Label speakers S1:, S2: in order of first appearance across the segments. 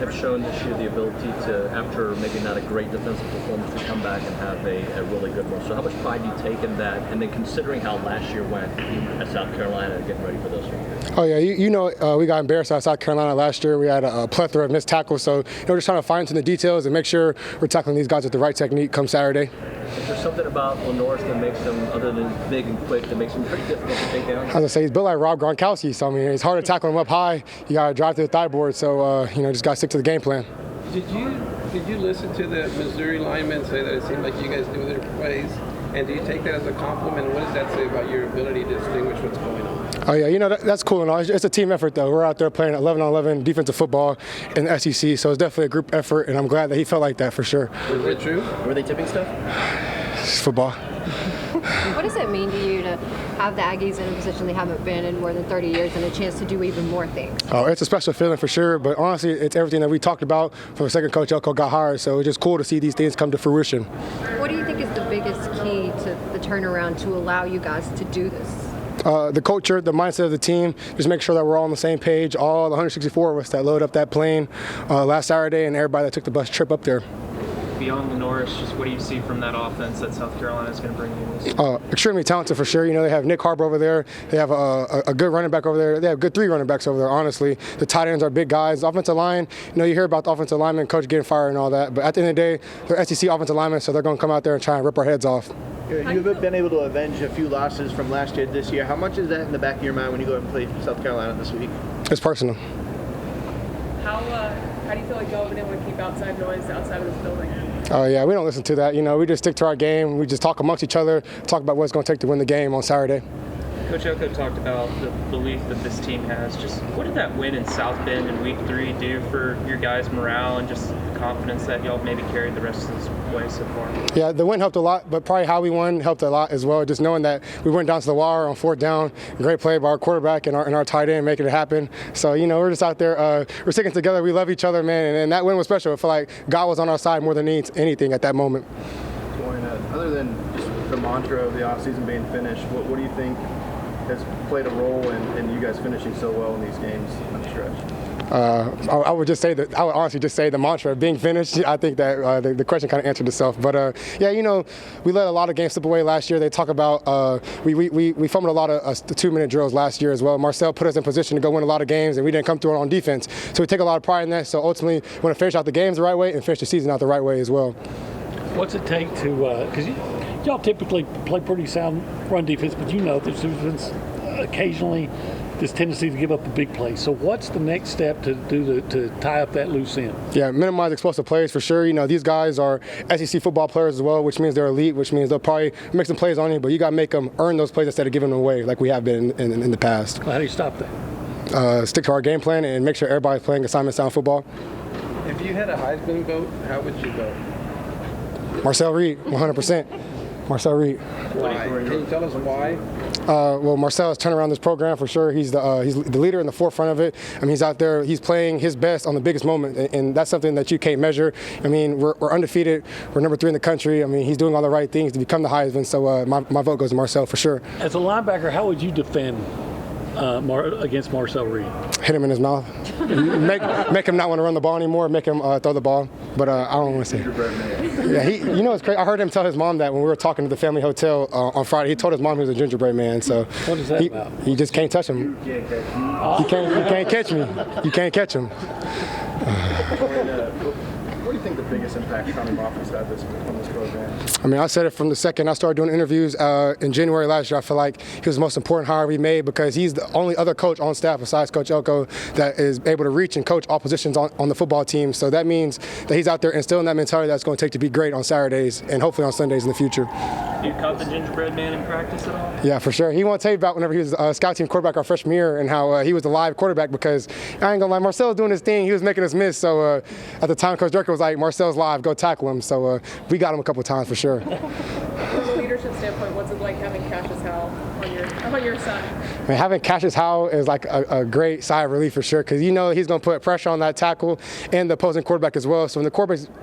S1: have shown this year the ability to, after maybe not a great defensive performance, to come back and have a really good one. So how much pride do you take in that? And then considering how last year went at South Carolina, getting ready for this one.
S2: Oh, yeah, we got embarrassed at South Carolina last year. We had a plethora of missed tackles. So, just trying to fine-tune the details and make sure we're tackling these guys with the right technique come Saturday.
S1: Is there something about Lenores that makes him, other than big and quick, that makes him pretty difficult to take down?
S2: As I say, he's built like Rob Gronkowski. So, it's hard to tackle him up high. You got to drive to the thigh board. So, just got to stick to the game plan.
S3: Did you listen to the Missouri linemen say that it seemed like you guys knew their plays? And do you take that as a compliment? What does that say about your ability to distinguish what's going on?
S2: Oh, yeah, that's cool and all. It's a team effort, though. We're out there playing 11-on-11 defensive football in the SEC, so it's definitely a group effort, and I'm glad that he felt like that for sure.
S3: Is it true?
S1: Were they tipping stuff?
S2: It's football.
S4: What does it mean to you to have the Aggies in a position they haven't been in more than 30 years and a chance to do even more things?
S2: Oh, it's a special feeling for sure, but honestly, it's everything that we talked about from the second Coach Elko got hired, so it's just cool to see these things come to fruition.
S4: What do you think is the biggest key to the turnaround to allow you guys to do this?
S2: The culture, the mindset of the team, just make sure that we're all on the same page, all the 164 of us that loaded up that plane last Saturday and everybody that took the bus trip up there.
S5: Beyond Lenores, just what do you see from that offense that South Carolina is going to bring you this?
S2: Extremely talented for sure. They have Nick Harbour over there. They have a good running back over there. They have good 3 running backs over there, honestly. The tight ends are big guys. The offensive line, you hear about the offensive lineman, coach getting fired and all that. But at the end of the day, they're SEC offensive linemen, so they're going to come out there and try and rip our heads off.
S6: You've been able to avenge a few losses from last year this year. How much is that in the back of your mind when you go and play South Carolina this week?
S2: It's personal.
S7: How do you feel like y'all have been able to keep outside noise outside of this building?
S2: Oh, yeah, we don't listen to that. We just stick to our game. We just talk amongst each other, talk about what it's going to take to win the game on Saturday.
S5: Coach Elko talked about the belief that this team has. Just what did that win in South Bend in Week 3 do for your guys' morale and just the confidence that y'all maybe carried the rest of this way so far? Yeah,
S2: the win helped a lot, but probably how we won helped a lot as well. Just knowing that we went down to the wire on 4th down, great play by our quarterback and our tight end making it happen. So, we're just out there, we're sticking together. We love each other, man, and that win was special. I feel like God was on our side more than anything at that moment.
S8: Other than just the mantra of the offseason being finished, what do you think has played a role in you guys finishing so well in these games on the stretch?
S2: I would honestly just say the mantra of being finished. I think that the question kind of answered itself. But we let a lot of games slip away last year. They talk about we fumbled a lot of 2-minute drills last year as well. Marcel put us in position to go win a lot of games, and we didn't come through on defense. So we take a lot of pride in that. So ultimately, we want to finish out the games the right way and finish the season out the right way as well.
S9: What's it take to because y'all typically play pretty sound run defense, but there's been occasionally this tendency to give up a big play. So what's the next step to tie up that loose end? Yeah, minimize explosive plays for sure. These guys are SEC football players as well, which means they're elite, which means they'll probably make some plays on you, but you got to make them earn those plays instead of giving them away like we have been in the past. Well, how do you stop that? Stick to our game plan and make sure everybody's playing assignment sound football.
S3: If you had a Heisman vote, how would you vote?
S2: Marcel Reed, 100%. Marcel Reed.
S3: Why? Can you tell us why?
S2: Well, Marcel has turned around this program for sure. He's the leader in the forefront of it. He's out there. He's playing his best on the biggest moment, and that's something that you can't measure. We're undefeated. We're number 3 in the country. He's doing all the right things to become the Heisman. So my vote goes to Marcel for sure. As a linebacker, how would you defend against Marcel Reed? Hit him in his mouth. make him not want to run the ball anymore. Make him throw the ball. But I don't want to say. Yeah, it's crazy. I heard him tell his mom that when we were talking to the family hotel on Friday. He told his mom he was a gingerbread man. So what is that about? He just can't touch him. You can't catch me. You can't catch him.
S8: What do you think the biggest impact Connie Moffitt's had on this program?
S2: I said it from the second I started doing interviews in January last year. I feel like he was the most important hire we made because he's the only other coach on staff besides Coach Elko that is able to reach and coach all positions on the football team. So that means that he's out there instilling that mentality that's going to take to be great on Saturdays and hopefully on Sundays in the future.
S5: You caught the gingerbread man in practice at all?
S2: Yeah, for sure. He won't tell you about whenever he was a scout team quarterback our freshman year and how he was a live quarterback because I ain't gonna lie, Marcel was doing his thing. He was making us miss. So at the time, Coach Durkin was like, Marcel's live, go tackle him. So we got him a couple times for sure.
S7: From a leadership standpoint, what's it like having Cassius Howell on your side?
S2: Having Cassius Howell is like a great sigh of relief for sure because he's going to put pressure on that tackle and the opposing quarterback as well. So when the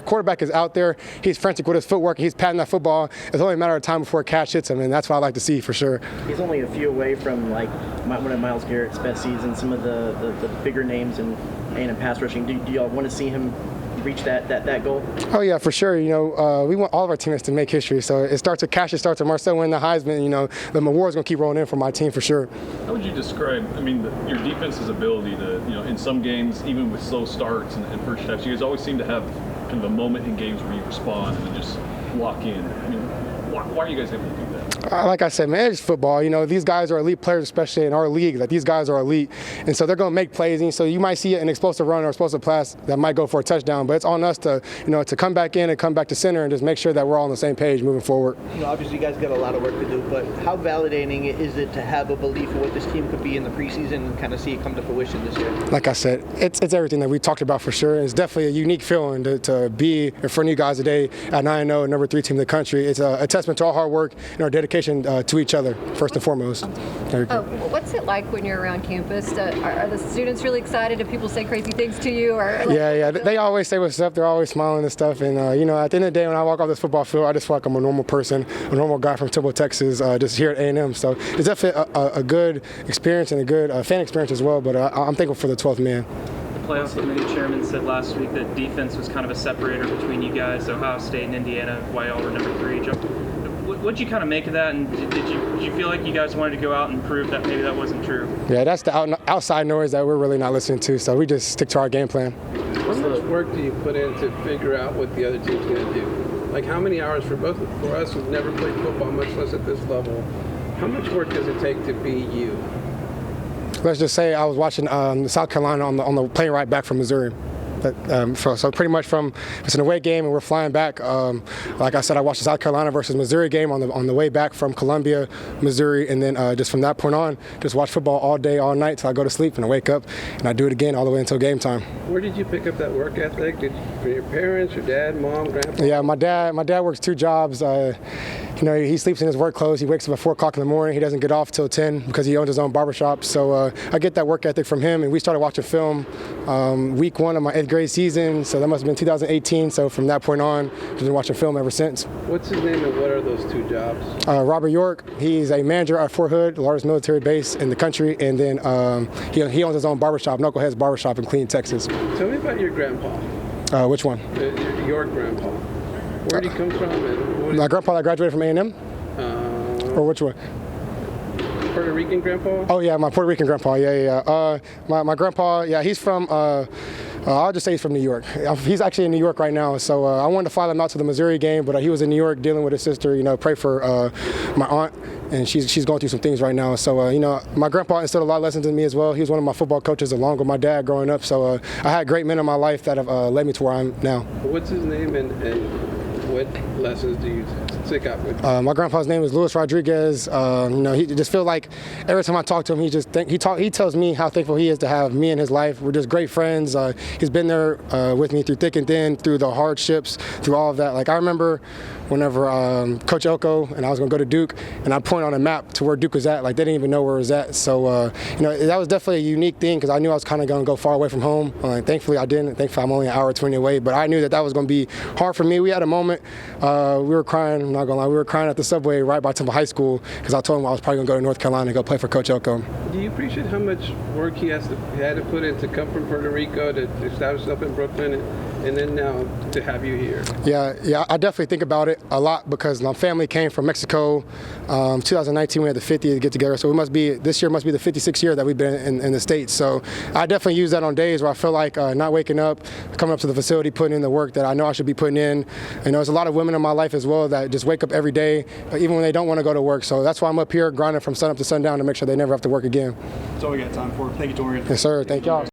S2: quarterback is out there, he's frantic with his footwork, he's patting that football. It's only a matter of time before Cash hits him, and that's what I like to see for sure.
S6: He's only a few away from one of Myles Garrett's best seasons, some of the bigger names in A&M pass rushing. Do y'all want to see him reach that goal?
S2: Oh yeah, for sure. You know, we want all of our teammates to make history. So it starts with Cash, it starts with Marcel winning the Heisman. You know, the award's gonna keep rolling in for my team for sure.
S10: How would you describe? I mean, your defense's ability to, you know, in some games, even with slow starts and first steps, you guys always seem to have kind of a moment in games where you respond and then just lock in. I mean, why are you guys able to do that?
S2: Like I said, man, it's football. You know, these guys are elite players, especially in our league. Like, these guys are elite, and so they're going to make plays. And so you might see an explosive run or explosive pass that might go for a touchdown, but it's on us to, you know, to come back in and come back to center and just make sure that we're all on the same page moving forward.
S6: You know, obviously you guys got a lot of work to do, but how validating is it to have a belief of what this team could be in the preseason and kind of see it come to fruition this year?
S2: Like I said, it's everything that we talked about for sure. It's definitely a unique feeling to be in front of you guys today at 9-0, number 3 team in the country. It's a testament to our hard work and our dedication to each other, first and foremost.
S4: What's it like when you're around campus? Are the students really excited? Do people say crazy things to you? Or like,
S2: yeah. They always say what's up. They're always smiling and stuff. And, you know, at the end of the day, when I walk off this football field, I just feel like I'm a normal person, a normal guy from Temple, Texas, just here at A&M. So it's definitely a good experience and a good fan experience as well. But I'm thankful for the 12th man.
S5: The playoff committee chairman said last week that defense was kind of a separator between you guys, Ohio State and Indiana, why y'all were number 3. What'd you kind of make of that, and did you feel like you guys wanted to go out and prove that maybe that wasn't true?
S2: Yeah, that's the outside noise that we're really not listening to, so we just stick to our game plan.
S3: How much work do you put in to figure out what the other team's going to do? Like, how many hours for us who've never played football, much less at this level, how much work does it take to be you?
S2: Let's just say I was watching South Carolina on the plane ride back from Missouri. So pretty much from, it's an away game and we're flying back. Like I said, I watched the South Carolina versus Missouri game on the way back from Columbia, Missouri, and then just from that point on, just watch football all day, all night till I go to sleep and I wake up and I do it again all the way until game time.
S3: Where did you pick up that work ethic? From your parents, your dad, mom, grandpa?
S2: Yeah, my dad works 2 jobs. You know, he sleeps in his work clothes. He wakes up at 4 o'clock in the morning. He doesn't get off till 10 because he owns his own barbershop. So I get that work ethic from him. And we started watching film week 1 of my 8th grade season. So that must have been 2018. So from that point on, I've been watching film ever since.
S3: What's his name and what are those 2 jobs?
S2: Robert York. He's a manager at Fort Hood, the largest military base in the country. And then he owns his own barbershop, Knucklehead's Barbershop in Clean, Texas.
S3: Tell me about your grandpa.
S2: Which one?
S3: Your grandpa. Where did he come from?
S2: My grandpa that graduated from A&M? Or which one?
S3: Puerto Rican grandpa?
S2: Oh, yeah, my Puerto Rican grandpa, yeah. My grandpa, yeah, he's from, I'll just say he's from New York. He's actually in New York right now, so I wanted to fly him out to the Missouri game, but he was in New York dealing with his sister, you know, pray for my aunt, and she's going through some things right now. So, you know, my grandpa instilled a lot of lessons in me as well. He was one of my football coaches along with my dad growing up, so I had great men in my life that have led me to where I am now.
S3: What's his name and what lessons do you stick out with?
S2: My grandpa's name is Luis Rodriguez. You know, he just feel like every time I talk to him, he tells me how thankful he is to have me in his life. We're just great friends. He's been there with me through thick and thin, through the hardships, through all of that. Like, I remember whenever Coach Elko and I was going to go to Duke, and I'd point on a map to where Duke was at. Like, they didn't even know where it was at. So, you know, that was definitely a unique thing because I knew I was kind of going to go far away from home. Thankfully, I didn't. Thankfully, I'm only an hour 20 away. But I knew that was going to be hard for me. We had a moment. We were crying. I'm not going to lie. We were crying at the subway right by Temple High School because I told him I was probably going to go to North Carolina and go play for Coach Elko.
S3: Do you appreciate how much work he had to put in to come from Puerto Rico to establish himself in Brooklyn and then now to have you here?
S2: Yeah, I definitely think about it a lot because my family came from Mexico. 2019 we had the 50th get together, so this year must be the 56th year that we've been in the States. So I definitely use that on days where I feel like not waking up, coming up to the facility, putting in the work that I know I should be putting in. You know, there's a lot of women in my life as well that just wake up every day, even when they don't want to go to work. So that's why I'm up here grinding from sun up to sundown to make sure they never have to work again.
S8: That's all we got time for. Thank you, Taurean.
S2: Yes, sir. Thank y'all.